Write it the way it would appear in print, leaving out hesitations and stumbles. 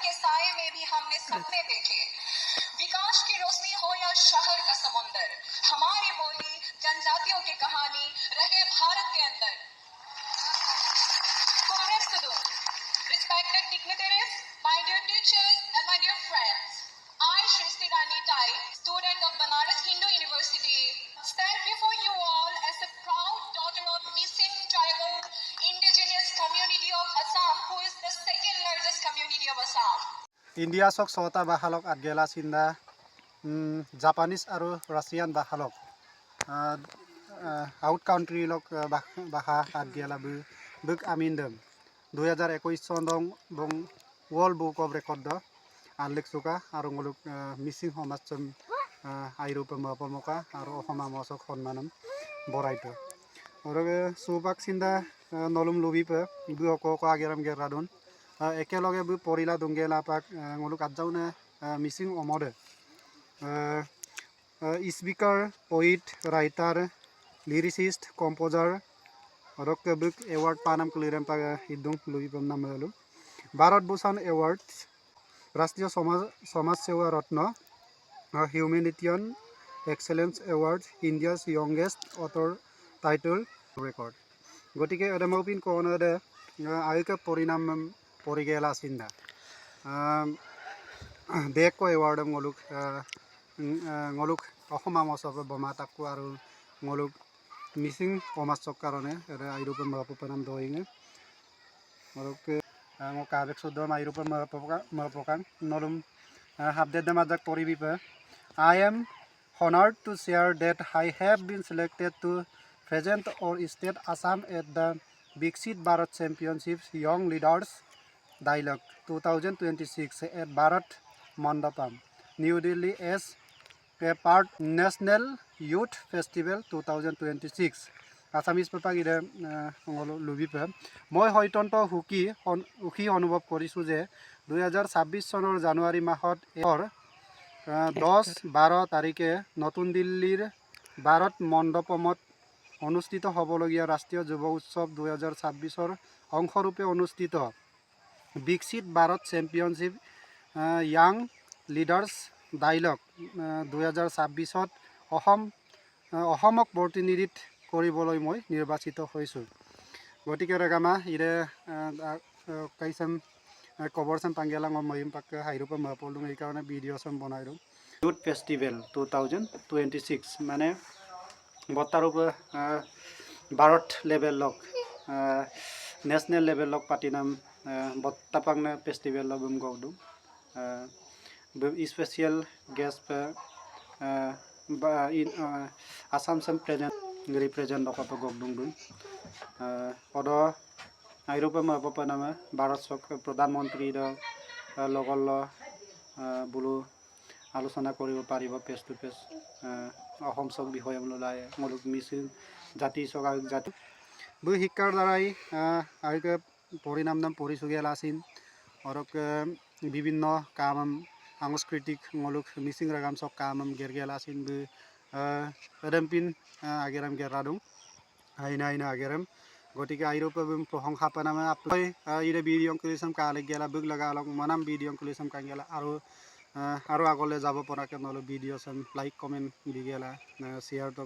के साये में भी हमने सपने देखे। विकास की रोशनी हो या शहर का समुंदर, हमारी बोली जनजातियों की कहानी रहे भारत के अंदर। Respected dignitaries, my dear teachers and my dear friends, I, Shrishti Rani Tai, student of Banaras Hindu University, stand before you all as a proud daughter of missing tribal indigenous community of Assam, who is the second largest community of Assam. India sok sota bahalok adgela sinda Japanese aru Russian bahalok out country lok baha adgela buk amindem 2021 চন bong World Book of Record do আনলেখ চুকা আৰু ngoluk Mising সমাজ আইৰুপ মপমকা আৰু অসমা মছক সন্মানম বৰাইটো আৰু সুবাক চিন্তা নলুম লবিপে book ক আগেৰাম গেৰাদন একেলগে বু পৰিলা দুংগেলা পাক ngoluk আজাউনে মিচিং অমদে speaker poet writer lyricist composer rock book award পানাম ক্লিরাম পা হিদুং লুইপম নামলু Bharat Bhushan award Rashtriya Samaj Seva Ratna humanitarian excellence award India's youngest author title record গতিকে এডেমপিন কোনদে আয়ুকে পরিণাম পরিগেলা সিন্দা দেক এওয়ার্ড ngoluk অসমা মছক বমা তাকু আৰু ngoluk মিসিং সমাজক কারণে আইরূপে মহাপনাম দইঙে মরকে মো কাবেক Sudam আইরূপে মহাপকান নলুম হাবদে দেমাজাক পরিবিপে I am honored to share that I have been selected to present or state Assam at the Viksit Bharat Championships Young Leaders Dialogue 2026 at Bharat Mandapam, New Delhi as a part National Youth Festival 2026 Assamese পেপাক ইৰে লুবিপে মই হয়তন্ত সুখী অনুভৱ কৰিছোঁ যে 2026 চনৰ জানুৱাৰী মাহত 10-12 তাৰিখে নতুন দিল্লীৰ ভাৰত মণ্ডপমত অনুষ্ঠিত হ'বলগীয়া ৰাষ্ট্ৰীয় যুৱ উৎসৱ 2026ৰ অংশৰূপে অনুষ্ঠিত Viksit Bharat championship young leaders dialogue 2026ত অসমক প্ৰতিনিধিত্ব কৰিবলৈ মই নিৰ্বাচিত হৈছোঁ গতিকে ৰেগামা ইৰে কাইছাম কবৰছাম পাঙ্গেলাং মহিম পাক হাইৰুপ মপলুং এই কাৰণে ভিডিও সম বনাইৰো ইউথ ফেষ্টিভেল 2026 মানে বতাৰূপ ভাৰত লেভেল লক ন্যাশনাল লেভেল লক পাতিনাম বত্তাপাংনা ফেষ্টিভেল লবম গৌদু special guest in Assam sem present represent okapa gogdung dun odo Airopa ma papa nama Bharat sok pradhan mantri da logol bulu আলোচনা কৰিব পাৰিব face to face Assam sok বিষয় ললাই মলুক মিছিল জাতি sok জাতি বু শিক্ষাৰ দ্বাৰাই আইকে পৰিণাম নাম পৰিসুগেলা আছিল অৰক বিভিন্ন কাম সাংস্কৃতিক মলুক মিসিং রাগাম সব কামম গেরগেলা সিন বু এডেমপিন আগেরাম গেরাদুং আইনা আগেরাম গটিকে আইরোপে প্রশংসা পানামে আপলাই ইরে ভিডিও ক্লিসাম কালে গেলা বুক লাগা লক মনাম ভিডিও ক্লিসাম কাঙ্গেলা আৰু আগলে যাব পৰাকে নলো ভিডিও সাম লাইক কমেন্ট দিগেলা শেয়াৰ তো